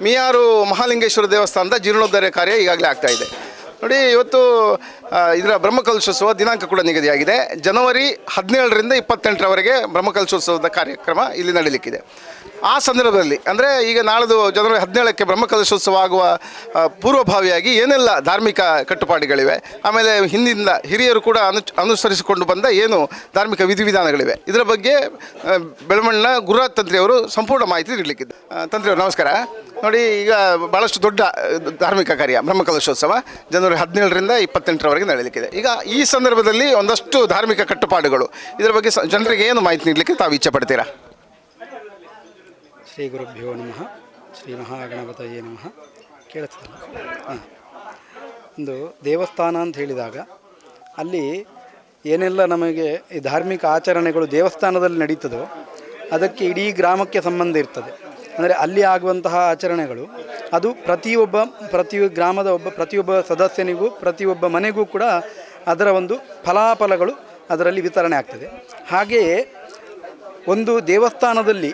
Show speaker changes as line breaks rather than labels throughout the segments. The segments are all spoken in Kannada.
ಮಿಯಾರು ಮಹಾಲಿಂಗೇಶ್ವರ ದೇವಸ್ಥಾನದ ಜೀರ್ಣೋದ್ಧಾರ ಕಾರ್ಯ ಈಗಾಗಲೇ ಆಗ್ತಾ ಇದೆ. ನೋಡಿ, ಇವತ್ತು ಇದರ ಬ್ರಹ್ಮಕಲಶೋತ್ಸವ ದಿನಾಂಕ ಕೂಡ ನಿಗದಿಯಾಗಿದೆ. ಜನವರಿ 17ರಿಂದ 28ರವರೆಗೆ ಬ್ರಹ್ಮಕಲಶೋತ್ಸವದ ಕಾರ್ಯಕ್ರಮ ಇಲ್ಲಿ ನಡೀಲಿಕ್ಕಿದೆ. ಆ ಸಂದರ್ಭದಲ್ಲಿ ಅಂದರೆ ಈಗ ನಾಳೆದು ಜನವರಿ 17ಕ್ಕೆ ಬ್ರಹ್ಮಕಲಶೋತ್ಸವ ಆಗುವ ಪೂರ್ವಭಾವಿಯಾಗಿ ಏನೆಲ್ಲ ಧಾರ್ಮಿಕ ಕಟ್ಟುಪಾಡುಗಳಿವೆ, ಆಮೇಲೆ ಹಿಂದಿನಿಂದ ಹಿರಿಯರು ಕೂಡ ಅನುಸರಿಸಿಕೊಂಡು ಬಂದ ಏನು ಧಾರ್ಮಿಕ ವಿಧಿವಿಧಾನಗಳಿವೆ, ಇದರ ಬಗ್ಗೆ ಬೆಳಮಣ್ಣ ಗುರುರಾಜ್ ತಂತ್ರಿಯವರು ಸಂಪೂರ್ಣ ಮಾಹಿತಿ ನೀಡಲಿಕ್ಕಿದೆ. ತಂತ್ರಿಯವರು ನಮಸ್ಕಾರ. ನೋಡಿ, ಈಗ ಭಾಳಷ್ಟು ದೊಡ್ಡ ಧಾರ್ಮಿಕ ಕಾರ್ಯ ಬ್ರಹ್ಮಕಲಶೋತ್ಸವ ಜನವರಿ 17ರಿಂದ 28ರವರೆಗೆ ನಡೆಯಲಿಕ್ಕಿದೆ. ಈಗ ಈ ಸಂದರ್ಭದಲ್ಲಿ ಒಂದಷ್ಟು ಧಾರ್ಮಿಕ ಕಟ್ಟುಪಾಡುಗಳು, ಇದರ ಬಗ್ಗೆ ಜನರಿಗೆ ಏನು ಮಾಹಿತಿ ನೀಡಲಿಕ್ಕೆ ತಾವು ಇಚ್ಛೆ ಪಡ್ತೀರಾ?
ಶ್ರೀ ಗುರುಭ್ಯೋ ನಮಃ. ಶ್ರೀ ಮಹಾಗಣಪತಯೇ ನಮಃ. ಕೇಳುತ್ತಲ್ಲ? ಒಂದು ದೇವಸ್ಥಾನ ಅಂತ ಹೇಳಿದಾಗ ಅಲ್ಲಿ ಏನೆಲ್ಲ ನಮಗೆ ಈ ಧಾರ್ಮಿಕ ಆಚರಣೆಗಳು ದೇವಸ್ಥಾನದಲ್ಲಿ ನಡೀತದೋ ಅದಕ್ಕೆ ಇಡೀ ಗ್ರಾಮಕ್ಕೆ ಸಂಬಂಧ ಇರ್ತದೆ. ಅಂದರೆ ಅಲ್ಲಿ ಆಗುವಂತಹ ಆಚರಣೆಗಳು ಅದು ಪ್ರತಿ ಗ್ರಾಮದ ಪ್ರತಿಯೊಬ್ಬ ಸದಸ್ಯನಿಗೂ ಪ್ರತಿಯೊಬ್ಬ ಮನೆಗೂ ಕೂಡ ಅದರ ಒಂದು ಫಲಾಫಲಗಳು ಅದರಲ್ಲಿ ವಿತರಣೆ ಆಗ್ತದೆ. ಹಾಗೆಯೇ ಒಂದು ದೇವಸ್ಥಾನದಲ್ಲಿ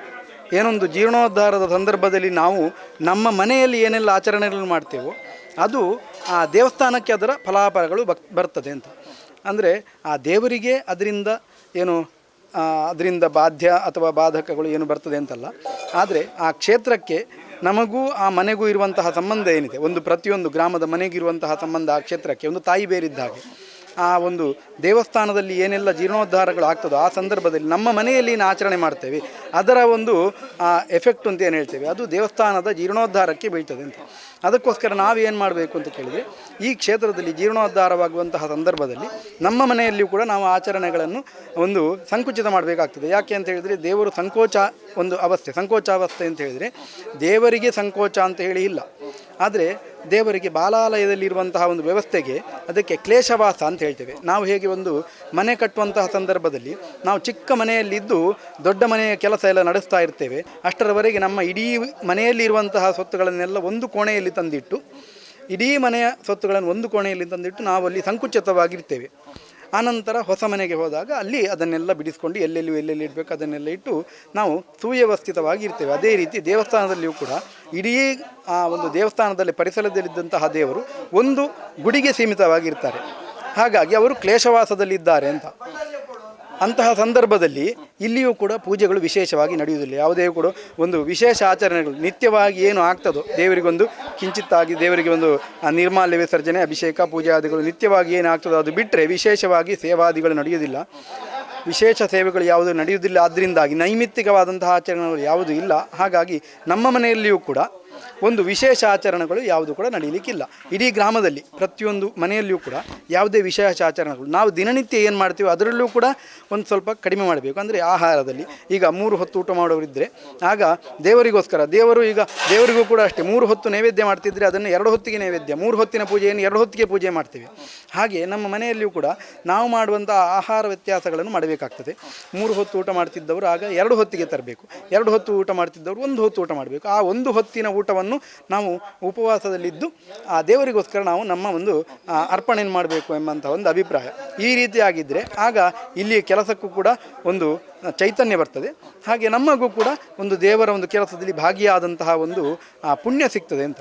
ಏನೊಂದು ಜೀರ್ಣೋದ್ಧಾರದ ಸಂದರ್ಭದಲ್ಲಿ ನಾವು ನಮ್ಮ ಮನೆಯಲ್ಲಿ ಏನೆಲ್ಲ ಆಚರಣೆಗಳನ್ನು ಮಾಡ್ತೇವೋ ಅದು ಆ ದೇವಸ್ಥಾನಕ್ಕೆ ಅದರ ಫಲಾಫಲಗಳು ಬರ್ತದೆ ಅಂತ. ಅಂದರೆ ಆ ದೇವರಿಗೆ ಅದರಿಂದ ಬಾಧ್ಯ ಅಥವಾ ಬಾಧಕಗಳು ಏನು ಬರ್ತದೆ ಅಂತಲ್ಲ, ಆದರೆ ಆ ಕ್ಷೇತ್ರಕ್ಕೆ ನಮಗೂ ಆ ಮನೆಗೂ ಇರುವಂತಹ ಸಂಬಂಧ ಏನಿದೆ, ಪ್ರತಿಯೊಂದು ಗ್ರಾಮದ ಮನೆಗಿರುವಂತಹ ಸಂಬಂಧ ಆ ಕ್ಷೇತ್ರಕ್ಕೆ ಒಂದು ತಾಯಿ ಬೇರಿದ್ದ ಹಾಗೆ. ಆ ಒಂದು ದೇವಸ್ಥಾನದಲ್ಲಿ ಏನೆಲ್ಲ ಜೀರ್ಣೋದ್ಧಾರಗಳು ಆಗ್ತದೋ ಆ ಸಂದರ್ಭದಲ್ಲಿ ನಮ್ಮ ಮನೆಯಲ್ಲಿ ಆಚರಣೆ ಮಾಡ್ತೇವೆ, ಅದರ ಒಂದು ಎಫೆಕ್ಟ್ ಅಂತ ಏನು ಹೇಳ್ತೇವೆ ಅದು ದೇವಸ್ಥಾನದ ಜೀರ್ಣೋದ್ಧಾರಕ್ಕೆ ಬೀಳ್ತದೆ ಅಂತ. ಅದಕ್ಕೋಸ್ಕರ ನಾವೇನು ಮಾಡಬೇಕು ಅಂತ ಕೇಳಿದರೆ, ಈ ಕ್ಷೇತ್ರದಲ್ಲಿ ಜೀರ್ಣೋದ್ಧಾರವಾಗುವಂತಹ ಸಂದರ್ಭದಲ್ಲಿ ನಮ್ಮ ಮನೆಯಲ್ಲಿಯೂ ಕೂಡ ನಾವು ಆಚರಣೆಗಳನ್ನು ಸಂಕುಚಿತ ಮಾಡಬೇಕಾಗ್ತದೆ. ಯಾಕೆ ಅಂತ ಹೇಳಿದರೆ, ದೇವರು ಸಂಕೋಚಾವಸ್ಥೆ ಅಂತ ಹೇಳಿದರೆ ದೇವರಿಗೆ ಸಂಕೋಚ ಅಂತ ಹೇಳಿ ಇಲ್ಲ, ಆದರೆ ದೇವರಿಗೆ ಬಾಲಾಲಯದಲ್ಲಿರುವಂತಹ ಒಂದು ವ್ಯವಸ್ಥೆಗೆ ಅದಕ್ಕೆ ಕ್ಲೇಶವಾಸ ಅಂತ ಹೇಳ್ತೇವೆ. ನಾವು ಹೇಗೆ ಮನೆ ಕಟ್ಟುವಂತಹ ಸಂದರ್ಭದಲ್ಲಿ ನಾವು ಚಿಕ್ಕ ಮನೆಯಲ್ಲಿದ್ದು ದೊಡ್ಡ ಮನೆಯ ಕೆಲಸ ಎಲ್ಲ ನಡೆಸ್ತಾ ಇರ್ತೇವೆ, ಅಷ್ಟರವರೆಗೆ ನಮ್ಮ ಇಡೀ ಮನೆಯಲ್ಲಿ ಇರುವಂತಹ ಸ್ವತ್ತುಗಳನ್ನೆಲ್ಲ ಒಂದು ಕೋಣೆಯಲ್ಲಿ ತಂದಿಟ್ಟು ನಾವು ಅಲ್ಲಿ ಸಂಕುಚಿತವಾಗಿರ್ತೇವೆ. ಆನಂತರ ಹೊಸ ಮನೆಗೆ ಹೋದಾಗ ಅಲ್ಲಿ ಅದನ್ನೆಲ್ಲ ಬಿಡಿಸ್ಕೊಂಡು ಎಲ್ಲೆಲ್ಲಿ ಇಡಬೇಕು ಅದನ್ನೆಲ್ಲ ಇಟ್ಟು ನಾವು ಸುವ್ಯವಸ್ಥಿತವಾಗಿ ಇರ್ತೇವೆ. ಅದೇ ರೀತಿ ದೇವಸ್ಥಾನದಲ್ಲಿಯೂ ಕೂಡ ಇಡೀ ಆ ಒಂದು ದೇವಸ್ಥಾನದಲ್ಲಿ ಪರಿಸರದಲ್ಲಿದ್ದಂತಹ ದೇವರು ಒಂದು ಗುಡಿಗೆ ಸೀಮಿತವಾಗಿರ್ತಾರೆ. ಹಾಗಾಗಿ ಅವರು ಕ್ಲೇಶವಾಸದಲ್ಲಿದ್ದಾರೆ ಅಂತ. ಅಂತಹ ಸಂದರ್ಭದಲ್ಲಿ ಇಲ್ಲಿಯೂ ಕೂಡ ಪೂಜೆಗಳು ವಿಶೇಷವಾಗಿ ನಡೆಯುವುದಿಲ್ಲ. ಯಾವುದೇ ಕೂಡ ವಿಶೇಷ ಆಚರಣೆಗಳು ನಿತ್ಯವಾಗಿ ಏನು ಆಗ್ತದೋ ದೇವರಿಗೊಂದು ಕಿಂಚಿತ್ತಾಗಿ ದೇವರಿಗೆ ನಿರ್ಮಾಲ್ಯ ವಿಸರ್ಜನೆ, ಅಭಿಷೇಕ, ಪೂಜಾದಿಗಳು ನಿತ್ಯವಾಗಿ ಏನು ಆಗ್ತದೋ ಅದು ಬಿಟ್ಟರೆ ವಿಶೇಷವಾಗಿ ಸೇವಾದಿಗಳು ನಡೆಯುವುದಿಲ್ಲ. ವಿಶೇಷ ಸೇವೆಗಳು ಯಾವುದು ನಡೆಯುವುದಿಲ್ಲ. ಅದರಿಂದಾಗಿ ನೈಮಿತ್ತಿಕವಾದಂತಹ ಆಚರಣೆಗಳು ಯಾವುದೂ ಇಲ್ಲ. ಹಾಗಾಗಿ ನಮ್ಮ ಮನೆಯಲ್ಲಿಯೂ ಕೂಡ ವಿಶೇಷ ಆಚರಣೆಗಳು ಯಾವುದು ಕೂಡ ನಡೆಯಲಿಕ್ಕಿಲ್ಲ. ಇಡೀ ಗ್ರಾಮದಲ್ಲಿ ಪ್ರತಿಯೊಂದು ಮನೆಯಲ್ಲಿಯೂ ಕೂಡ ಯಾವುದೇ ವಿಶೇಷ ಆಚರಣೆಗಳು ನಾವು ದಿನನಿತ್ಯ ಏನು ಮಾಡ್ತೀವೋ ಅದರಲ್ಲೂ ಕೂಡ ಸ್ವಲ್ಪ ಕಡಿಮೆ ಮಾಡಬೇಕು. ಅಂದರೆ ಆಹಾರದಲ್ಲಿ ಈಗ 3 ಹೊತ್ತು ಊಟ ಮಾಡೋರಿದ್ದರೆ ಆಗ ದೇವರಿಗೂ ಕೂಡ ಅಷ್ಟೇ 3 ಹೊತ್ತು ನೈವೇದ್ಯ ಮಾಡ್ತಿದ್ರೆ ಅದನ್ನು 2 ಹೊತ್ತಿಗೆ ನೈವೇದ್ಯ, 3 ಹೊತ್ತಿನ ಪೂಜೆಯನ್ನು 2 ಹೊತ್ತಿಗೆ ಪೂಜೆ ಮಾಡ್ತೀವಿ. ಹಾಗೆ ನಮ್ಮ ಮನೆಯಲ್ಲಿಯೂ ಕೂಡ ನಾವು ಮಾಡುವಂಥ ಆಹಾರ ವ್ಯತ್ಯಾಸಗಳನ್ನು ಮಾಡಬೇಕಾಗ್ತದೆ. 3 ಹೊತ್ತು ಊಟ ಮಾಡ್ತಿದ್ದವರು ಆಗ 2 ಹೊತ್ತಿಗೆ ತರಬೇಕು, 2 ಹೊತ್ತು ಊಟ ಮಾಡ್ತಿದ್ದವರು 1 ಹೊತ್ತು ಊಟ ಮಾಡಬೇಕು. ಆ 1 ಹೊತ್ತಿನ ಊಟವನ್ನು ನಾವು ಉಪವಾಸದಲ್ಲಿದ್ದು ಆ ದೇವರಿಗೋಸ್ಕರ ನಾವು ನಮ್ಮ ಅರ್ಪಣೆಯನ್ನು ಮಾಡಬೇಕು ಎಂಬಂಥ ಅಭಿಪ್ರಾಯ. ಈ ರೀತಿಯಾಗಿದ್ದರೆ ಆಗ ಇಲ್ಲಿ ಕೆಲಸಕ್ಕೂ ಕೂಡ ಚೈತನ್ಯ ಬರ್ತದೆ. ಹಾಗೆ ನಮಗೂ ಕೂಡ ದೇವರ ಕೆಲಸದಲ್ಲಿ ಭಾಗಿಯಾದಂತಹ ಪುಣ್ಯ ಸಿಗ್ತದೆ ಅಂತ.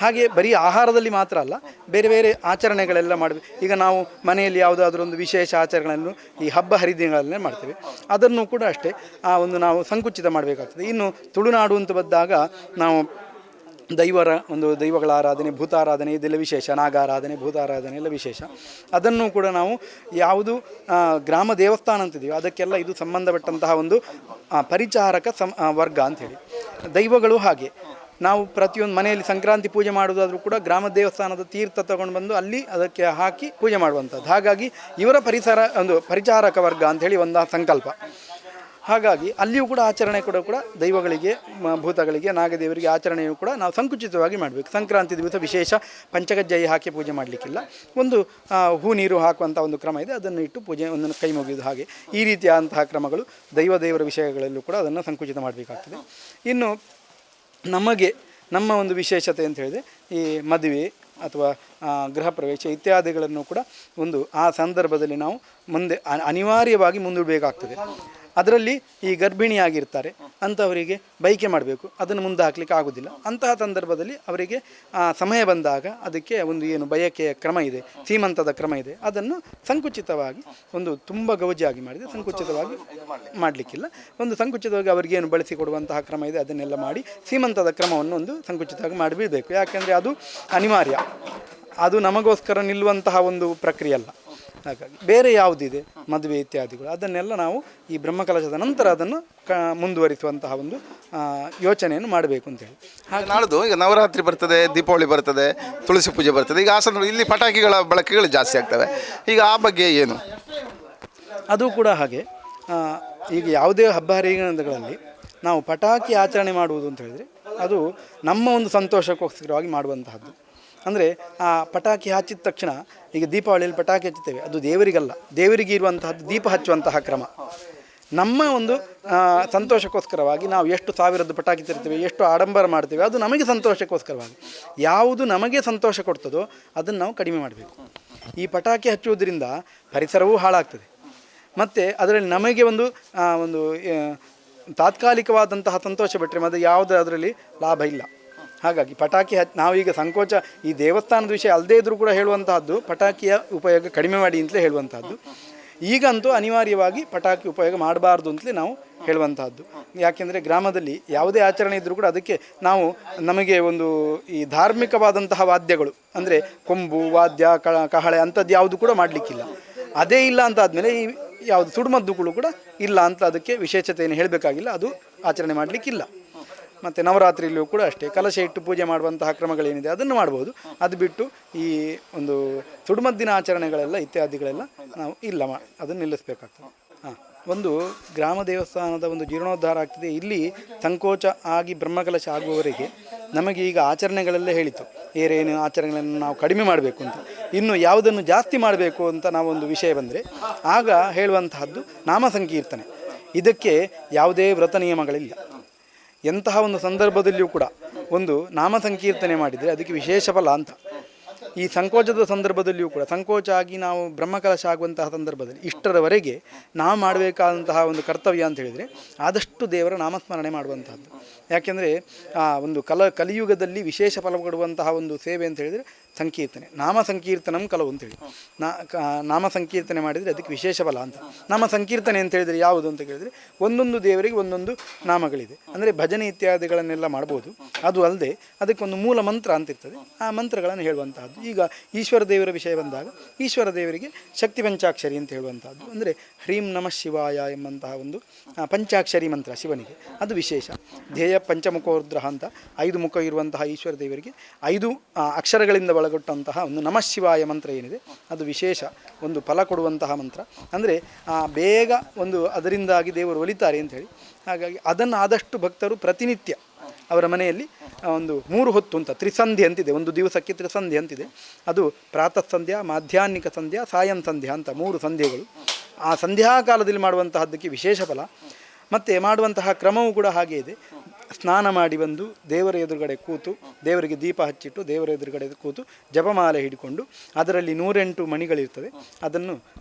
ಹಾಗೆ ಬರೀ ಆಹಾರದಲ್ಲಿ ಮಾತ್ರ ಅಲ್ಲ, ಬೇರೆ ಬೇರೆ ಆಚರಣೆಗಳೆಲ್ಲ ಮಾಡಬೇಕು. ಈಗ ನಾವು ಮನೆಯಲ್ಲಿ ಯಾವುದಾದ್ರೂ ವಿಶೇಷ ಆಚರಣೆಗಳನ್ನು ಈ ಹಬ್ಬ ಹರಿದಿನಗಳನ್ನೇ ಮಾಡ್ತೇವೆ, ಅದನ್ನು ಕೂಡ ಅಷ್ಟೇ ನಾವು ಸಂಕುಚಿತ ಮಾಡಬೇಕಾಗ್ತದೆ. ಇನ್ನು ತುಳುನಾಡು ಅಂತ ಬಂದಾಗ ನಾವು ದೈವಗಳ ಆರಾಧನೆ, ಭೂತಾರಾಧನೆ ಇದೆಲ್ಲ ವಿಶೇಷ, ನಾಗಾರಾಧನೆ, ಭೂತಾರಾಧನೆ ಎಲ್ಲ ವಿಶೇಷ. ಅದನ್ನು ಕೂಡ ನಾವು ಯಾವುದು ಗ್ರಾಮ ದೇವಸ್ಥಾನ ಅಂತಿದ್ದೀವಿ ಅದಕ್ಕೆಲ್ಲ ಇದು ಸಂಬಂಧಪಟ್ಟಂತಹ ಪರಿಚಾರಕ ವರ್ಗ ಅಂಥೇಳಿ. ದೈವಗಳು ಹಾಗೆ ನಾವು ಪ್ರತಿಯೊಂದು ಮನೆಯಲ್ಲಿ ಸಂಕ್ರಾಂತಿ ಪೂಜೆ ಮಾಡೋದಾದರೂ ಕೂಡ ಗ್ರಾಮ ದೇವಸ್ಥಾನದ ತೀರ್ಥ ತಗೊಂಡು ಬಂದು ಅಲ್ಲಿ ಅದಕ್ಕೆ ಹಾಕಿ ಪೂಜೆ ಮಾಡುವಂಥದ್ದು. ಹಾಗಾಗಿ ಇವರ ಪರಿಚಾರಕ ವರ್ಗ ಅಂಥೇಳಿ ಸಂಕಲ್ಪ. ಹಾಗಾಗಿ ಅಲ್ಲಿಯೂ ಕೂಡ ಆಚರಣೆ ಕೂಡ ದೈವಗಳಿಗೆ, ಭೂತಗಳಿಗೆ, ನಾಗದೇವರಿಗೆ ಆಚರಣೆಯೂ ಕೂಡ ನಾವು ಸಂಕುಚಿತವಾಗಿ ಮಾಡಬೇಕು. ಸಂಕ್ರಾಂತಿ ದಿವಸ ವಿಶೇಷ ಪಂಚಕಜ್ಜಾಯಿ ಹಾಕಿ ಪೂಜೆ ಮಾಡಲಿಕ್ಕಿಲ್ಲ. ಹೂ ನೀರು ಹಾಕುವಂಥ ಕ್ರಮ ಇದೆ, ಅದನ್ನು ಇಟ್ಟು ಪೂಜೆ ಕೈ ಮುಗಿಯೋದು. ಹಾಗೆ ಈ ರೀತಿಯಾದಂತಹ ಕ್ರಮಗಳು ದೇವರ ವಿಷಯಗಳಲ್ಲೂ ಕೂಡ ಅದನ್ನು ಸಂಕುಚಿತ ಮಾಡಬೇಕಾಗ್ತದೆ. ಇನ್ನು ನಮ್ಮ ವಿಶೇಷತೆ ಅಂತ ಹೇಳಿದರೆ ಈ ಮದುವೆ ಅಥವಾ ಗೃಹ ಪ್ರವೇಶ ಇತ್ಯಾದಿಗಳನ್ನು ಕೂಡ ಆ ಸಂದರ್ಭದಲ್ಲಿ ನಾವು ಮುಂದೆ ಅನಿವಾರ್ಯವಾಗಿ ಮುಂದೂಡಬೇಕಾಗ್ತದೆ. ಅದರಲ್ಲಿ ಈ ಗರ್ಭಿಣಿಯಾಗಿರ್ತಾರೆ ಅಂಥವರಿಗೆ ಬೈಕೆ ಮಾಡಬೇಕು, ಅದನ್ನು ಮುಂದೆ ಹಾಕಲಿಕ್ಕೆ ಆಗೋದಿಲ್ಲ. ಅಂತಹ ಸಂದರ್ಭದಲ್ಲಿ ಅವರಿಗೆ ಸಮಯ ಬಂದಾಗ ಅದಕ್ಕೆ ಒಂದು ಏನು ಬಯಕೆಯ ಕ್ರಮ ಇದೆ, ಸೀಮಂತದ ಕ್ರಮ ಇದೆ, ಅದನ್ನು ಸಂಕುಚಿತವಾಗಿ ಒಂದು ತುಂಬ ಗೌಜಿಯಾಗಿ ಮಾಡಿದೆ, ಸಂಕುಚಿತವಾಗಿ ಮಾಡಲಿಕ್ಕಿಲ್ಲ. ಒಂದು ಸಂಕುಚಿತವಾಗಿ ಅವರಿಗೇನು ಬಳಸಿಕೊಡುವಂತಹ ಕ್ರಮ ಇದೆ ಅದನ್ನೆಲ್ಲ ಮಾಡಿ ಸೀಮಂತದ ಕ್ರಮವನ್ನು ಒಂದು ಸಂಕುಚಿತವಾಗಿ ಮಾಡಿಬಿಡಬೇಕು. ಯಾಕೆಂದರೆ ಅದು ಅನಿವಾರ್ಯ, ಅದು ನಮಗೋಸ್ಕರ ನಿಲ್ಲುವಂತಹ ಒಂದು ಪ್ರಕ್ರಿಯೆ ಅಲ್ಲ. ಹಾಗಾಗಿ ಬೇರೆ ಯಾವುದಿದೆ ಮದುವೆ ಇತ್ಯಾದಿಗಳು ಅದನ್ನೆಲ್ಲ ನಾವು ಈ ಬ್ರಹ್ಮಕಲಶದ ನಂತರ ಅದನ್ನು ಮುಂದುವರಿಸುವಂತಹ ಒಂದು ಯೋಚನೆಯನ್ನು ಮಾಡಬೇಕು ಅಂತೇಳಿ.
ಹಾಗೆ ನಾಳ್ದು ಈಗ ನವರಾತ್ರಿ ಬರ್ತದೆ, ದೀಪಾವಳಿ ಬರ್ತದೆ, ತುಳಸಿ ಪೂಜೆ ಬರ್ತದೆ. ಈಗ ಆ ಸಂದರ್ಭ ಇಲ್ಲಿ ಪಟಾಕಿಗಳ ಬಳಕೆಗಳು ಜಾಸ್ತಿ ಆಗ್ತವೆ. ಈಗ ಆ ಬಗ್ಗೆ ಏನು?
ಅದು ಕೂಡ ಹಾಗೆ. ಈಗ ಯಾವುದೇ ಹಬ್ಬ ಹರಿದಿನಗಳಲ್ಲಿ ನಾವು ಪಟಾಕಿ ಆಚರಣೆ ಮಾಡುವುದು ಅಂತ ಹೇಳಿದರೆ ಅದು ನಮ್ಮ ಒಂದು ಸಂತೋಷಕ್ಕೋಸ್ಕರವಾಗಿ ಮಾಡುವಂತಹದ್ದು. ಅಂದರೆ ಆ ಪಟಾಕಿ ಹಚ್ಚಿದ ತಕ್ಷಣ ಈಗ ದೀಪಾವಳಿಯಲ್ಲಿ ಪಟಾಕಿ ಹಚ್ಚುತ್ತೇವೆ, ಅದು ದೇವರಿಗಲ್ಲ, ದೇವರಿಗೆ ಇರುವಂತಹದ್ದು ದೀಪ ಹಚ್ಚುವಂತಹ ಕ್ರಮ. ನಮ್ಮ ಒಂದು ಸಂತೋಷಕ್ಕೋಸ್ಕರವಾಗಿ ನಾವು ಎಷ್ಟು ಸಾವಿರದ್ದು ಪಟಾಕಿ ತರ್ತೀವಿ, ಎಷ್ಟು ಆಡಂಬರ ಮಾಡ್ತೇವೆ, ಅದು ನಮಗೆ ಸಂತೋಷಕ್ಕೋಸ್ಕರವಾಗಿ. ಯಾವುದು ನಮಗೆ ಸಂತೋಷ ಕೊಡ್ತದೋ ಅದನ್ನು ನಾವು ಕಡಿಮೆ ಮಾಡಬೇಕು. ಈ ಪಟಾಕಿ ಹಚ್ಚುವುದರಿಂದ ಪರಿಸರವೂ ಹಾಳಾಗ್ತದೆ, ಮತ್ತು ಅದರಲ್ಲಿ ನಮಗೆ ಒಂದು ತಾತ್ಕಾಲಿಕವಾದಂತಹ ಸಂತೋಷ ಬಿಟ್ಟರೆ ಮತ್ತು ಯಾವುದೇ ಅದರಲ್ಲಿ ಲಾಭ ಇಲ್ಲ. ಹಾಗಾಗಿ ಪಟಾಕಿ ನಾವೀಗ ಸಂಕೋಚ ಈ ದೇವಸ್ಥಾನದ ವಿಷಯ ಅಲ್ಲದೇ ಇದ್ದರೂ ಕೂಡ ಹೇಳುವಂತಹದ್ದು ಪಟಾಕಿಯ ಉಪಯೋಗ ಕಡಿಮೆ ಮಾಡಿ ಅಂತಲೇ ಹೇಳುವಂತಹದ್ದು. ಈಗಂತೂ ಅನಿವಾರ್ಯವಾಗಿ ಪಟಾಕಿ ಉಪಯೋಗ ಮಾಡಬಾರ್ದು ಅಂತಲೇ ನಾವು ಹೇಳುವಂತಹದ್ದು. ಯಾಕೆಂದರೆ ಗ್ರಾಮದಲ್ಲಿ ಯಾವುದೇ ಆಚರಣೆ ಇದ್ದರೂ ಕೂಡ ಅದಕ್ಕೆ ನಾವು ನಮಗೆ ಒಂದು ಈ ಧಾರ್ಮಿಕವಾದಂತಹ ವಾದ್ಯಗಳು ಅಂದರೆ ಕೊಂಬು ವಾದ್ಯ ಕಹಳೆ ಅಂಥದ್ದು ಯಾವುದು ಕೂಡ ಮಾಡಲಿಕ್ಕಿಲ್ಲ. ಅದೇ ಇಲ್ಲ ಅಂತ ಆದಮೇಲೆ ಈ ಯಾವುದು ಸುಡುಮದ್ದುಗಳು ಕೂಡ ಇಲ್ಲ ಅಂತ ಅದಕ್ಕೆ ವಿಶೇಷತೆಯನ್ನು ಹೇಳಬೇಕಾಗಿಲ್ಲ, ಅದು ಆಚರಣೆ ಮಾಡಲಿಕ್ಕಿಲ್ಲ. ಮತ್ತು ನವರಾತ್ರಿಯಲ್ಲಿಯೂ ಕೂಡ ಅಷ್ಟೇ ಕಲಶ ಇಟ್ಟು ಪೂಜೆ ಮಾಡುವಂತಹ ಕ್ರಮಗಳೇನಿದೆ ಅದನ್ನು ಮಾಡ್ಬೋದು. ಅದು ಬಿಟ್ಟು ಈ ಒಂದು ಸುಡುಮದ್ದಿನ ಆಚರಣೆಗಳೆಲ್ಲ ಇತ್ಯಾದಿಗಳೆಲ್ಲ ನಾವು ಇಲ್ಲ ಅದನ್ನು ನಿಲ್ಲಿಸಬೇಕಾಗ್ತದೆ. ಒಂದು ಗ್ರಾಮ ದೇವಸ್ಥಾನದ ಒಂದು ಜೀರ್ಣೋದ್ಧಾರ ಆಗ್ತದೆ. ಇಲ್ಲಿ ಸಂಕೋಚ ಆಗಿ ಬ್ರಹ್ಮಕಲಶ ಆಗುವವರೆಗೆ ನಮಗೆ ಈಗ ಆಚರಣೆಗಳೆಲ್ಲ ಹೇಳಿತು ಏನೇನು ಆಚರಣೆಗಳನ್ನು ನಾವು ಕಡಿಮೆ ಮಾಡಬೇಕು ಅಂತ. ಇನ್ನು ಯಾವುದನ್ನು ಜಾಸ್ತಿ ಮಾಡಬೇಕು ಅಂತ ನಾವೊಂದು ವಿಷಯ ಬಂದರೆ ಆಗ ಹೇಳುವಂತಹದ್ದು ನಾಮ ಸಂಕೀರ್ತನೆ. ಇದಕ್ಕೆ ಯಾವುದೇ ವ್ರತ ನಿಯಮಗಳಿಲ್ಲ. ಎಂತಹ ಒಂದು ಸಂದರ್ಭದಲ್ಲಿಯೂ ಕೂಡ ಒಂದು ನಾಮ ಸಂಕೀರ್ತನೆ ಮಾಡಿದರೆ ಅದಕ್ಕೆ ವಿಶೇಷ ಫಲ ಅಂತ. ಈ ಸಂಕೋಚದ ಸಂದರ್ಭದಲ್ಲಿಯೂ ಕೂಡ ಸಂಕೋಚ ಆಗಿ ನಾವು ಬ್ರಹ್ಮಕಲಶ ಆಗುವಂತಹ ಸಂದರ್ಭದಲ್ಲಿ ಇಷ್ಟರವರೆಗೆ ನಾವು ಮಾಡಬೇಕಾದಂತಹ ಒಂದು ಕರ್ತವ್ಯ ಅಂತ ಹೇಳಿದರೆ ಆದಷ್ಟು ದೇವರ ನಾಮಸ್ಮರಣೆ ಮಾಡುವಂತಹದ್ದು. ಯಾಕೆಂದರೆ ಒಂದು ಕಲಿಯುಗದಲ್ಲಿ ವಿಶೇಷ ಫಲ ಕೊಡುವಂತಹ ಒಂದು ಸೇವೆ ಅಂತ ಹೇಳಿದರೆ ಸಂಕೀರ್ತನೆ, ನಾಮ ಸಂಕೀರ್ತನಂ ಕಲವು ಅಂತೇಳಿ ನಾಮ ಸಂಕೀರ್ತನೆ ಮಾಡಿದರೆ ಅದಕ್ಕೆ ವಿಶೇಷ ಫಲ ಅಂತ. ನಾಮ ಸಂಕೀರ್ತನೆ ಅಂತ ಹೇಳಿದರೆ ಯಾವುದು ಅಂತ ಕೇಳಿದರೆ ಒಂದೊಂದು ದೇವರಿಗೆ ಒಂದೊಂದು ನಾಮಗಳಿದೆ. ಅಂದರೆ ಭಜನೆ ಇತ್ಯಾದಿಗಳನ್ನೆಲ್ಲ ಮಾಡ್ಬೋದು. ಅದು ಅಲ್ಲದೆ ಅದಕ್ಕೊಂದು ಮೂಲ ಮಂತ್ರ ಅಂತ ಇರ್ತದೆ, ಆ ಮಂತ್ರಗಳನ್ನು ಹೇಳುವಂತಹದ್ದು. ಈಗ ಈಶ್ವರ ದೇವರ ವಿಷಯ ಬಂದಾಗ ಈಶ್ವರ ದೇವರಿಗೆ ಶಕ್ತಿ ಪಂಚಾಕ್ಷರಿ ಅಂತ ಹೇಳುವಂತಹದ್ದು. ಅಂದರೆ ಹ್ರೀಂ ನಮಃ ಶಿವಾಯ ಎಂಬಂತಹ ಒಂದು ಪಂಚಾಕ್ಷರಿ ಮಂತ್ರ ಶಿವನಿಗೆ, ಅದು ವಿಶೇಷ. ಧ್ಯೇಯ ಪಂಚಮುಖೋರ್ಧ್ರ ಅಂತ 5 ಮುಖ ಇರುವಂತಹ ಈಶ್ವರ ದೇವರಿಗೆ 5 ಅಕ್ಷರಗಳಿಂದ ಒಳಗೊಟ್ಟಂತಹ ಒಂದು ನಮಃ ಶಿವಾಯ ಮಂತ್ರ ಏನಿದೆ ಅದು ವಿಶೇಷ ಒಂದು ಫಲ ಕೊಡುವಂತಹ ಮಂತ್ರ. ಅಂದರೆ ಬೇಗ ಒಂದು ಅದರಿಂದಾಗಿ ದೇವರು ಒಲಿತಾರೆ ಅಂಥೇಳಿ. ಹಾಗಾಗಿ ಅದನ್ನು ಆದಷ್ಟು ಭಕ್ತರು ಪ್ರತಿನಿತ್ಯ ಅವರ ಮನೆಯಲ್ಲಿ ಒಂದು 3 ಹೊತ್ತು ಅಂತ ತ್ರಿಸಂಧಿ ಅಂತಿದೆ, ಒಂದು ದಿವಸಕ್ಕೆ ತ್ರಿಸಂಧಿ ಅಂತಿದೆ. ಅದು ಪ್ರಾತಃ ಸಂಧ್ಯಾ, ಮಾಧ್ಯಾಹ್ನಿಕ ಸಂಧ್ಯಾ, ಸಾಯಂ ಸಂಧ್ಯಾ ಅಂತ 3 ಸಂಧ್ಯೆಗಳು. ಆ ಸಂಧ್ಯಾಕಾಲದಲ್ಲಿ ಮಾಡುವಂತಹದ್ದಕ್ಕೆ ವಿಶೇಷ ಫಲ. ಮತ್ತು ಮಾಡುವಂತಹ ಕ್ರಮವೂ ಕೂಡ ಹಾಗೆ ಇದೆ. ಸ್ನಾನ ಮಾಡಿ ಬಂದು ದೇವರ ಎದುರುಗಡೆ ಕೂತು ದೇವರಿಗೆ ದೀಪ ಹಚ್ಚಿಟ್ಟು ದೇವರ ಎದುರುಗಡೆ ಕೂತು ಜಪಮಾಲೆ ಹಿಡಿಕೊಂಡು ಅದರಲ್ಲಿ 108 ಮಣಿಗಳಿರ್ತದೆ. ಅದನ್ನು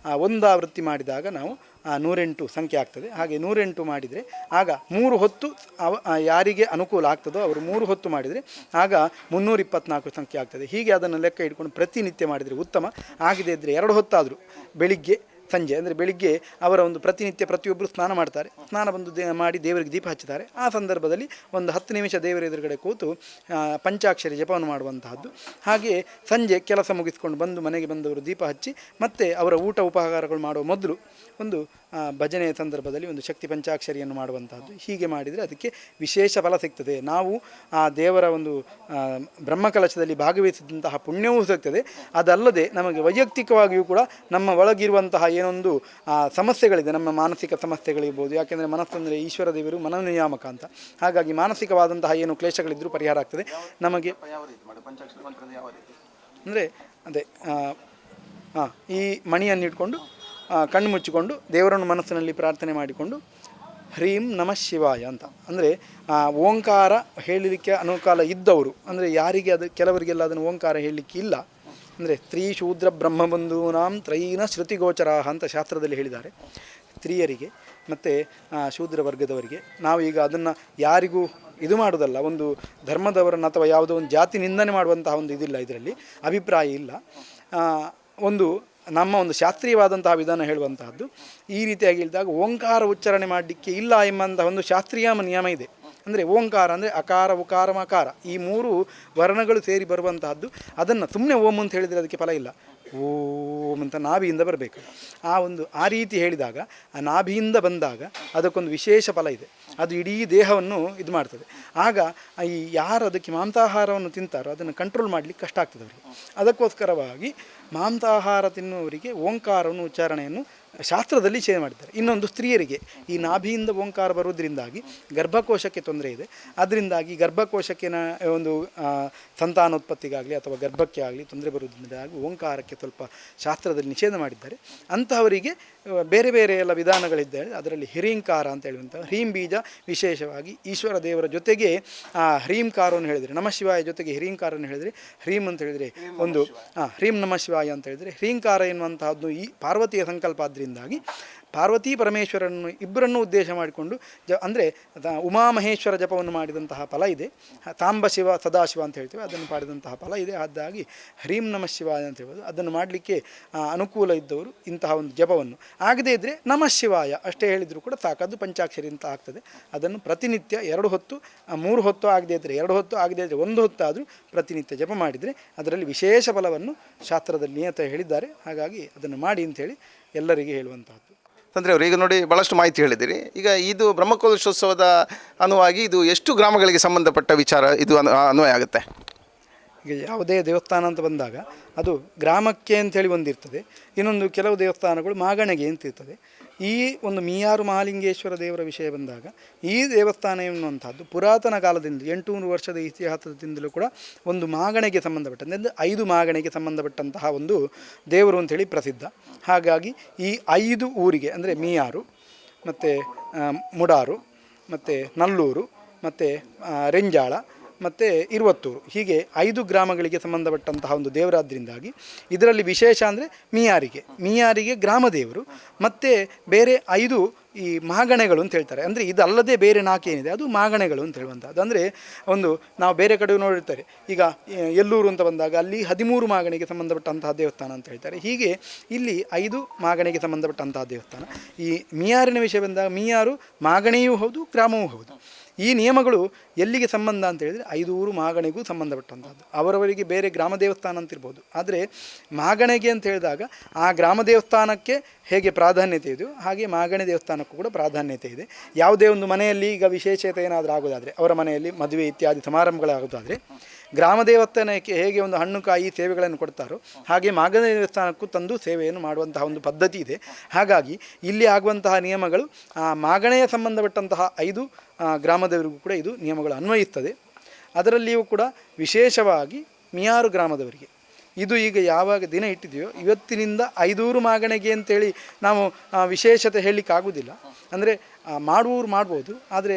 ಒಂದು ಆವೃತ್ತಿ ಮಾಡಿದಾಗ ನಾವು 108 ಸಂಖ್ಯೆ ಆಗ್ತದೆ. ಹಾಗೆ 108 ಮಾಡಿದರೆ ಆಗ 3 ಹೊತ್ತು ಯಾರಿಗೆ ಅನುಕೂಲ ಆಗ್ತದೋ ಅವರು 3 ಹೊತ್ತು ಮಾಡಿದರೆ ಆಗ 324 ಸಂಖ್ಯೆ ಆಗ್ತದೆ. ಹೀಗೆ ಅದನ್ನು ಲೆಕ್ಕ ಇಟ್ಕೊಂಡು ಪ್ರತಿನಿತ್ಯ ಮಾಡಿದರೆ ಉತ್ತಮ. ಆಗಿದೆ ಇದ್ದರೆ 2 ಹೊತ್ತಾದರೂ ಬೆಳಿಗ್ಗೆ ಸಂಜೆ, ಅಂದರೆ ಬೆಳಿಗ್ಗೆ ಅವರ ಒಂದು ಪ್ರತಿನಿತ್ಯ ಪ್ರತಿಯೊಬ್ಬರು ಸ್ನಾನ ಮಾಡ್ತಾರೆ, ಸ್ನಾನ ಬಂದು ಮಾಡಿ ದೇವರಿಗೆ ದೀಪ ಹಚ್ಚುತ್ತಾರೆ. ಆ ಸಂದರ್ಭದಲ್ಲಿ ಒಂದು 10 ನಿಮಿಷ ದೇವರ ಎದುರುಗಡೆ ಕೂತು ಪಂಚಾಕ್ಷರಿ ಜಪವನ್ನು ಮಾಡುವಂತಹದ್ದು. ಹಾಗೆಯೇ ಸಂಜೆ ಕೆಲಸ ಮುಗಿಸ್ಕೊಂಡು ಬಂದು ಮನೆಗೆ ಬಂದವರು ದೀಪ ಹಚ್ಚಿ ಮತ್ತೆ ಅವರ ಊಟ ಉಪಹಾರಗಳು ಮಾಡುವ ಮೊದಲು ಒಂದು ಭಜನೆಯ ಸಂದರ್ಭದಲ್ಲಿ ಒಂದು ಶಕ್ತಿ ಪಂಚಾಕ್ಷರಿಯನ್ನು ಮಾಡುವಂತಹದ್ದು. ಹೀಗೆ ಮಾಡಿದರೆ ಅದಕ್ಕೆ ವಿಶೇಷ ಫಲ ಸಿಗ್ತದೆ. ನಾವು ಆ ದೇವರ ಒಂದು ಬ್ರಹ್ಮಕಲಶದಲ್ಲಿ ಭಾಗವಹಿಸಿದಂತಹ ಪುಣ್ಯವೂ ಸಿಗ್ತದೆ. ಅದಲ್ಲದೆ ನಮಗೆ ವೈಯಕ್ತಿಕವಾಗಿಯೂ ಕೂಡ ನಮ್ಮ ಒಳಗಿರುವಂತಹ ಏನೊಂದು ಸಮಸ್ಯೆಗಳಿದೆ, ನಮ್ಮ ಮಾನಸಿಕ ಸಮಸ್ಯೆಗಳಿರ್ಬೋದು. ಯಾಕೆಂದರೆ ಮನಸ್ಸಂದರೆ ಈಶ್ವರ ದೇವರು ಮನೋನಿಯಾಮಕ ಅಂತ. ಹಾಗಾಗಿ ಮಾನಸಿಕವಾದಂತಹ ಏನು ಕ್ಲೇಶಗಳಿದ್ದರೂ ಪರಿಹಾರ ಆಗ್ತದೆ ನಮಗೆ. ಅಂದರೆ ಅದೇ ಈ ಮಣಿಯನ್ನು ಇಟ್ಕೊಂಡು ಕಣ್ಣು ಮುಚ್ಚಿಕೊಂಡು ದೇವರನ್ನು ಮನಸ್ಸಿನಲ್ಲಿ ಪ್ರಾರ್ಥನೆ ಮಾಡಿಕೊಂಡು ಹ್ರೀಂ ನಮಃ ಶಿವಾಯ ಅಂತ, ಅಂದರೆ ಓಂಕಾರ ಹೇಳಲಿಕ್ಕೆ ಅನುಕಾಲ ಇದ್ದವರು, ಅಂದರೆ ಯಾರಿಗೆ ಅದು ಕೆಲವರಿಗೆಲ್ಲ ಅದನ್ನು ಓಂಕಾರ ಹೇಳಲಿಕ್ಕೆ ಇಲ್ಲ, ಅಂದರೆ ಸ್ತ್ರೀ ಶೂದ್ರ ಬ್ರಹ್ಮಬಂಧೂನಾಂ ತ್ರಯೀನ ಶ್ರುತಿಗೋಚರಾಹ ಅಂತ ಶಾಸ್ತ್ರದಲ್ಲಿ ಹೇಳಿದ್ದಾರೆ. ಸ್ತ್ರೀಯರಿಗೆ ಮತ್ತು ಶೂದ್ರ ವರ್ಗದವರಿಗೆ. ನಾವು ಈಗ ಅದನ್ನು ಯಾರಿಗೂ ಇದು ಮಾಡೋದಲ್ಲ, ಒಂದು ಧರ್ಮದವರನ್ನು ಅಥವಾ ಯಾವುದೋ ಒಂದು ಜಾತಿ ನಿಂದನೆ ಮಾಡುವಂತಹ ಒಂದು ಇದಿಲ್ಲ, ಇದರಲ್ಲಿ ಅಭಿಪ್ರಾಯ ಇಲ್ಲ. ಒಂದು ನಮ್ಮ ಒಂದು ಶಾಸ್ತ್ರೀಯವಾದಂತಹ ವಿಧಾನ ಹೇಳುವಂತಹದ್ದು ಈ ರೀತಿಯಾಗಿ ಹೇಳಿದಾಗ ಓಂಕಾರ ಉಚ್ಚಾರಣೆ ಮಾಡಲಿಕ್ಕೆ ಇಲ್ಲ ಎಂಬಂತಹ ಒಂದು ಶಾಸ್ತ್ರೀಯ ನಿಯಮ ಇದೆ. ಅಂದರೆ ಓಂಕಾರ ಅಂದರೆ ಅಕಾರ ಉಕಾರ ಮಕಾರ ಈ 3 ವರ್ಣಗಳು ಸೇರಿ ಬರುವಂತಹದ್ದು. ಅದನ್ನು ಸುಮ್ಮನೆ ಓಂ ಅಂತ ಹೇಳಿದರೆ ಅದಕ್ಕೆ ಫಲ ಇಲ್ಲ. ಓಂ ಅಂತ ನಾಭಿಯಿಂದ ಬರಬೇಕು. ಆ ರೀತಿ ಹೇಳಿದಾಗ ಆ ನಾಭಿಯಿಂದ ಬಂದಾಗ ಅದಕ್ಕೊಂದು ವಿಶೇಷ ಫಲ ಇದೆ. ಅದು ಇಡೀ ದೇಹವನ್ನು ಇದು ಮಾಡ್ತದೆ. ಆಗ ಯಾರು ಅದಕ್ಕೆ ಮಾಂಸಾಹಾರವನ್ನು ತಿಂತಾರೋ ಅದನ್ನು ಕಂಟ್ರೋಲ್ ಮಾಡಲಿಕ್ಕೆ ಕಷ್ಟ ಆಗ್ತದೆ ಅವರಿಗೆ. ಅದಕ್ಕೋಸ್ಕರವಾಗಿ ಮಾಂಸಾಹಾರ ತಿನ್ನುವವರಿಗೆ ಓಂಕಾರವನ್ನು ಉಚ್ಚಾರಣೆಯನ್ನು ಶಾಸ್ತ್ರದಲ್ಲಿ ನಿಷೇಧ ಮಾಡಿದ್ದಾರೆ. ಇನ್ನೊಂದು, ಸ್ತ್ರೀಯರಿಗೆ ಈ ನಾಭಿಯಿಂದ ಓಂಕಾರ ಬರುವುದರಿಂದಾಗಿ ಗರ್ಭಕೋಶಕ್ಕೆ ತೊಂದರೆ ಇದೆ. ಅದರಿಂದಾಗಿ ಗರ್ಭಕೋಶಕ್ಕೆ ಒಂದು ಸಂತಾನೋತ್ಪತ್ತಿಗಾಗಲಿ ಅಥವಾ ಗರ್ಭಕ್ಕೆ ಆಗಲಿ ತೊಂದರೆ ಬರುವುದರಿಂದಾಗಿ ಓಂಕಾರಕ್ಕೆ ಸ್ವಲ್ಪ ಶಾಸ್ತ್ರದಲ್ಲಿ ನಿಷೇಧ ಮಾಡಿದ್ದಾರೆ. ಅಂತಹವರಿಗೆ ಬೇರೆ ಬೇರೆ ಎಲ್ಲ ವಿಧಾನಗಳಿದ್ದಾರೆ. ಅದರಲ್ಲಿ ಹಿರೀಂಕಾರ ಅಂತ ಹೇಳುವಂಥ ಹ್ರೀಂ ಬೀಜ ವಿಶೇಷವಾಗಿ ಈಶ್ವರ ದೇವರ ಜೊತೆಗೆ ಹ್ರೀಂಕಾರವನ್ನು ಹೇಳಿದರೆ, ನಮಃ ಶಿವಾಯ ಜೊತೆಗೆ ಹಿರೀಂಕಾರವನ್ನು ಹೇಳಿದರೆ, ಹ್ರೀಂ ಅಂತ ಹೇಳಿದರೆ ಒಂದು ಹ್ರೀಂ ನಮಃ ಶಿವಾಯ ಅಂತ ಹೇಳಿದರೆ, ಹ್ರೀಂಕಾರ ಎನ್ನುವಂತಹದ್ದು ಈ ಪಾರ್ವತಿಯ ಸಂಕಲ್ಪ. ಆದ್ದರಿಂದಾಗಿ ಪಾರ್ವತಿ ಪರಮೇಶ್ವರನ್ನು ಇಬ್ಬರನ್ನು ಉದ್ದೇಶ ಮಾಡಿಕೊಂಡು ಅಂದರೆ ಉಮಾಮಹೇಶ್ವರ ಜಪವನ್ನು ಮಾಡಿದಂತಹ ಫಲ ಇದೆ. ತಾಂಬ ಶಿವ ಸದಾಶಿವ ಅಂತ ಹೇಳ್ತೇವೆ, ಅದನ್ನು ಮಾಡಿದಂತಹ ಫಲ ಇದೆ. ಹಾಗಾಗಿ ಹ್ರೀಂ ನಮಃ ಶಿವಾಯ ಅಂತ ಹೇಳ್ಬೋದು. ಅದನ್ನು ಮಾಡಲಿಕ್ಕೆ ಅನುಕೂಲ ಇದ್ದವರು ಇಂತಹ ಒಂದು ಜಪವನ್ನು, ಆಗದೇ ಇದ್ದರೆ ನಮಃ ಶಿವಾಯ ಅಷ್ಟೇ ಹೇಳಿದರೂ ಕೂಡ ಸಾಕದು, ಪಂಚಾಕ್ಷರಿ ಅಂತ ಆಗ್ತದೆ. ಅದನ್ನು ಪ್ರತಿನಿತ್ಯ 2 ಹೊತ್ತು 3 ಹೊತ್ತು ಆಗದೇ ಇದ್ದರೆ 2 ಹೊತ್ತು, ಆಗದೇ ಇದ್ದರೆ 1 ಹೊತ್ತಾದರೂ ಪ್ರತಿನಿತ್ಯ ಜಪ ಮಾಡಿದರೆ ಅದರಲ್ಲಿ ವಿಶೇಷ ಫಲವನ್ನು ಶಾಸ್ತ್ರದಲ್ಲಿ ನಿಯತ ಹೇಳಿದ್ದಾರೆ. ಹಾಗಾಗಿ ಅದನ್ನು ಮಾಡಿ ಅಂಥೇಳಿ ಎಲ್ಲರಿಗೆ ಹೇಳುವಂತಹದ್ದು.
ತಂದ್ರೆ ಅವರು ಈಗ ನೋಡಿ ಭಾಳಷ್ಟು ಮಾಹಿತಿ ಹೇಳಿದಿರಿ. ಈಗ ಇದು ಬ್ರಹ್ಮಕಲಶೋತ್ಸವದ ಅನುವಾಗಿ ಇದು ಎಷ್ಟು ಗ್ರಾಮಗಳಿಗೆ ಸಂಬಂಧಪಟ್ಟ ವಿಚಾರ ಇದು ಅನ್ವಯ ಆಗುತ್ತೆ?
ಈಗ ಯಾವುದೇ ದೇವಸ್ಥಾನ ಅಂತ ಬಂದಾಗ ಅದು ಗ್ರಾಮಕ್ಕೆ ಅಂಥೇಳಿ ಒಂದಿರ್ತದೆ, ಇನ್ನೊಂದು ಕೆಲವು ದೇವಸ್ಥಾನಗಳು ಮಾಗಣೆಗೆ ಅಂತ ಇರ್ತದೆ. ಈ ಒಂದು ಮೀಯಾರು ಮಹಾಲಿಂಗೇಶ್ವರ ದೇವರ ವಿಷಯ ಬಂದಾಗ ಈ ದೇವಸ್ಥಾನ ಎನ್ನುವಂಥದ್ದು ಪುರಾತನ ಕಾಲದಿಂದ 800 ವರ್ಷದ ಇತಿಹಾಸದಿಂದಲೂ ಕೂಡ ಒಂದು ಮಾಗಣೆಗೆ ಸಂಬಂಧಪಟ್ಟಂತೆ, ಅಂದರೆ 5 ಮಾಗಣೆಗೆ ಸಂಬಂಧಪಟ್ಟಂತಹ ಒಂದು ದೇವರು ಅಂಥೇಳಿ ಪ್ರಸಿದ್ಧ. ಹಾಗಾಗಿ ಈ 5 ಊರಿಗೆ ಅಂದರೆ ಮೀಯಾರು ಮತ್ತು ಮುಡಾರು ಮತ್ತು ನಲ್ಲೂರು ಮತ್ತು ರೆಂಜಾಳ ಮತ್ತು ಇರುವತ್ತೂರು, ಹೀಗೆ 5 ಗ್ರಾಮಗಳಿಗೆ ಸಂಬಂಧಪಟ್ಟಂತಹ ಒಂದು ದೇವರಾದ್ದರಿಂದಾಗಿ ಇದರಲ್ಲಿ ವಿಶೇಷ ಅಂದರೆ ಮೀಯಾರಿಗೆ ಗ್ರಾಮ ದೇವರು ಮತ್ತು ಬೇರೆ 5 ಈ ಮಾಗಣೆಗಳು ಅಂತ ಹೇಳ್ತಾರೆ. ಅಂದರೆ ಇದಲ್ಲದೆ ಬೇರೆ 4 ಏನಿದೆ ಅದು ಮಾಗಣೆಗಳು ಅಂತ ಹೇಳುವಂಥದ್ದು. ಅಂದರೆ ಒಂದು ನಾವು ಬೇರೆ ಕಡೆ ನೋಡಿರ್ತಾರೆ, ಈಗ ಎಲ್ಲೂರು ಅಂತ ಬಂದಾಗ ಅಲ್ಲಿ 13 ಮಾಗಣೆಗೆ ಸಂಬಂಧಪಟ್ಟಂತಹ ದೇವಸ್ಥಾನ ಅಂತ ಹೇಳ್ತಾರೆ. ಹೀಗೆ ಇಲ್ಲಿ 5 ಮಾಗಣೆಗೆ ಸಂಬಂಧಪಟ್ಟಂತಹ ದೇವಸ್ಥಾನ. ಈ ಮೀಯಾರಿನ ವಿಷಯ ಬಂದಾಗ ಮೀಯಾರು ಮಾಗಣೆಯೂ ಹೌದು, ಗ್ರಾಮವೂ ಹೌದು. ಈ ನಿಯಮಗಳು ಎಲ್ಲಿಗೆ ಸಂಬಂಧ ಅಂತ ಹೇಳಿದರೆ 5 ಊರು ಮಾಗಣೆಗೂ ಸಂಬಂಧಪಟ್ಟಂಥದ್ದು. ಅವರವರಿಗೆ ಬೇರೆ ಗ್ರಾಮ ದೇವಸ್ಥಾನ ಅಂತಿರ್ಬೋದು, ಆದರೆ ಮಾಗಣೆಗೆ ಅಂತ ಹೇಳಿದಾಗ ಆ ಗ್ರಾಮ ದೇವಸ್ಥಾನಕ್ಕೆ ಹೇಗೆ ಪ್ರಾಧಾನ್ಯತೆ ಇದೆಯೋ ಹಾಗೆ ಮಾಗಣೆ ದೇವಸ್ಥಾನಕ್ಕೂ ಕೂಡ ಪ್ರಾಧಾನ್ಯತೆ ಇದೆ. ಯಾವುದೇ ಒಂದು ಮನೆಯಲ್ಲಿ ಈಗ ವಿಶೇಷತೆ ಏನಾದರೂ ಆಗೋದಾದರೆ, ಅವರ ಮನೆಯಲ್ಲಿ ಮದುವೆ ಇತ್ಯಾದಿ ಸಮಾರಂಭಗಳಾಗೋದಾದರೆ ಗ್ರಾಮ ದೇವಸ್ಥಾನಕ್ಕೆ ಹೇಗೆ ಒಂದು ಹಣ್ಣು ಕಾಯಿ ಸೇವೆಗಳನ್ನು ಕೊಡ್ತಾರೋ ಹಾಗೆ ಮಾಗಣೆ ದೇವಸ್ಥಾನಕ್ಕೂ ತಂದು ಸೇವೆಯನ್ನು ಮಾಡುವಂತಹ ಒಂದು ಪದ್ಧತಿ ಇದೆ. ಹಾಗಾಗಿ ಇಲ್ಲಿ ಆಗುವಂತಹ ನಿಯಮಗಳು ಆ ಮಾಗಣೆಯ ಸಂಬಂಧಪಟ್ಟಂತಹ 5 ಗ್ರಾಮದವರಿಗೂ ಕೂಡ ಇದು ನಿಯಮಗಳು ಅನ್ವಯಿಸ್ತದೆ. ಅದರಲ್ಲಿಯೂ ಕೂಡ ವಿಶೇಷವಾಗಿ ಮೀಯಾರು ಗ್ರಾಮದವರಿಗೆ ಇದು ಈಗ ಯಾವಾಗ ದಿನ ಇಟ್ಟಿದೆಯೋ ಇವತ್ತಿನಿಂದ 5 ಊರು ಮಾಗಣೆಗೆ ಅಂತೇಳಿ ನಾವು ವಿಶೇಷತೆ ಹೇಳಲಿಕ್ಕಾಗೋದಿಲ್ಲ. ಅಂದರೆ ಮಾಡುವವರು ಮಾಡ್ಬೋದು, ಆದರೆ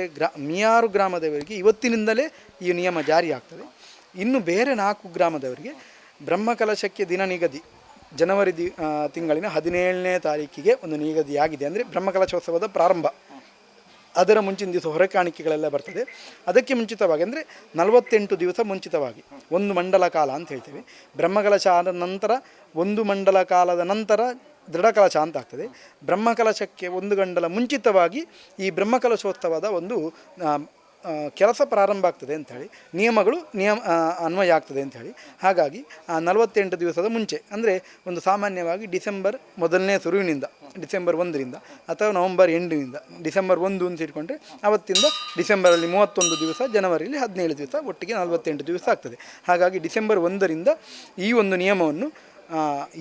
ಮೀಯಾರು ಗ್ರಾಮದವರಿಗೆ ಇವತ್ತಿನಿಂದಲೇ ಈ ನಿಯಮ ಜಾರಿಯಾಗ್ತದೆ. ಇನ್ನು ಬೇರೆ 4 ಗ್ರಾಮದವರಿಗೆ ಬ್ರಹ್ಮಕಲಶಕ್ಕೆ ದಿನ ನಿಗದಿ ಜನವರಿ ತಿಂಗಳಿನ 17ನೇ ತಾರೀಕಿಗೆ ಒಂದು ನಿಗದಿಯಾಗಿದೆ. ಅಂದರೆ ಬ್ರಹ್ಮಕಲಶೋತ್ಸವದ ಪ್ರಾರಂಭ, ಅದರ ಮುಂಚಿನ ದಿವಸ ಹೊರಕಾಣಿಕೆಗಳೆಲ್ಲ ಬರ್ತದೆ. ಅದಕ್ಕೆ ಮುಂಚಿತವಾಗಿ ಅಂದರೆ 48 ದಿವಸ ಮುಂಚಿತವಾಗಿ 1 ಮಂಡಲ ಕಾಲ ಅಂತ ಹೇಳ್ತೇವೆ. ಬ್ರಹ್ಮಕಲಶ ಆದ ನಂತರ 1 ಮಂಡಲ ಕಾಲದ ನಂತರ ದೃಢಕಲಶ ಅಂತ ಆಗ್ತದೆ. ಬ್ರಹ್ಮಕಲಶಕ್ಕೆ 1 ಗಂಟಲ ಮುಂಚಿತವಾಗಿ ಈ ಬ್ರಹ್ಮಕಲಶೋತ್ಸವದ ಒಂದು ಕೆಲಸ ಪ್ರಾರಂಭ ಆಗ್ತದೆ ಅಂಥೇಳಿ ನಿಯಮಗಳು ಅನ್ವಯ ಆಗ್ತದೆ ಅಂಥೇಳಿ. ಹಾಗಾಗಿ 48 ದಿವಸದ ಮುಂಚೆ ಅಂದರೆ ಒಂದು ಸಾಮಾನ್ಯವಾಗಿ ಡಿಸೆಂಬರ್ 1ನೇ ಶುರುವಿನಿಂದ ಡಿಸೆಂಬರ್ 1ರಿಂದ ಅಥವಾ ನವಂಬರ್ ಎಂಡಿನಿಂದ ಡಿಸೆಂಬರ್ 1 ಅಂತ ಇಟ್ಕೊಂಡ್ರೆ ಅವತ್ತಿಂದ ಡಿಸೆಂಬರಲ್ಲಿ 31 ದಿವಸ, ಜನವರಿಯಲ್ಲಿ 17 ದಿವಸ, ಒಟ್ಟಿಗೆ 48 ದಿವಸ ಆಗ್ತದೆ. ಹಾಗಾಗಿ ಡಿಸೆಂಬರ್ 1ರಿಂದ ಈ ಒಂದು ನಿಯಮವನ್ನು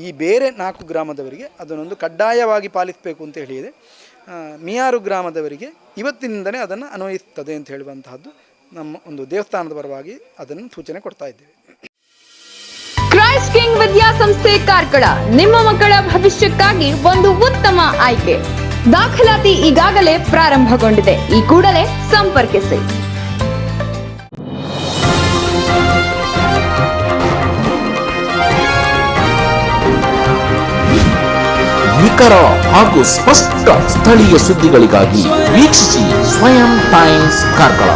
ಈ ಬೇರೆ 4 ಗ್ರಾಮದವರಿಗೆ ಅದನ್ನೊಂದು ಕಡ್ಡಾಯವಾಗಿ ಪಾಲಿಸಬೇಕು ಅಂತ ಹೇಳಿದೆ. ಮೀಯಾರು ಗ್ರಾಮದವರಿಗೆ ಇವತ್ತಿನಿಂದಲೇ ಅದನ್ನು ಅನ್ವಯಿಸ್ತದೆ ಅಂತ ಹೇಳುವಂತಹದ್ದು ನಮ್ಮ ಒಂದು ದೇವಸ್ಥಾನದ ಪರವಾಗಿ ಅದನ್ನು ಸೂಚನೆ ಕೊಡ್ತಾ ಇದ್ದೇವೆ.
ಕ್ರೈಸ್ಟ್ ಕಿಂಗ್ ವಿದ್ಯಾಸಂಸ್ಥೆ ಕಾರ್ಕಳ ನಿಮ್ಮ ಮಕ್ಕಳ ಭವಿಷ್ಯಕ್ಕಾಗಿ ಒಂದು ಉತ್ತಮ ಆಯ್ಕೆ. ದಾಖಲಾತಿ ಈಗಾಗಲೇ ಪ್ರಾರಂಭಗೊಂಡಿದೆ. ಈ ಕೂಡಲೇ ಸಂಪರ್ಕಿಸಿ.
ನಿಖರ ಹಾಗೂ ಸ್ಪಷ್ಟ ಸ್ಥಳೀಯ ಸುದ್ದಿಗಳಿಗಾಗಿ ವೀಕ್ಷಿಸಿ ಸ್ವಯಂ ಟೈಮ್ಸ್ ಕಾರ್ಕಳ.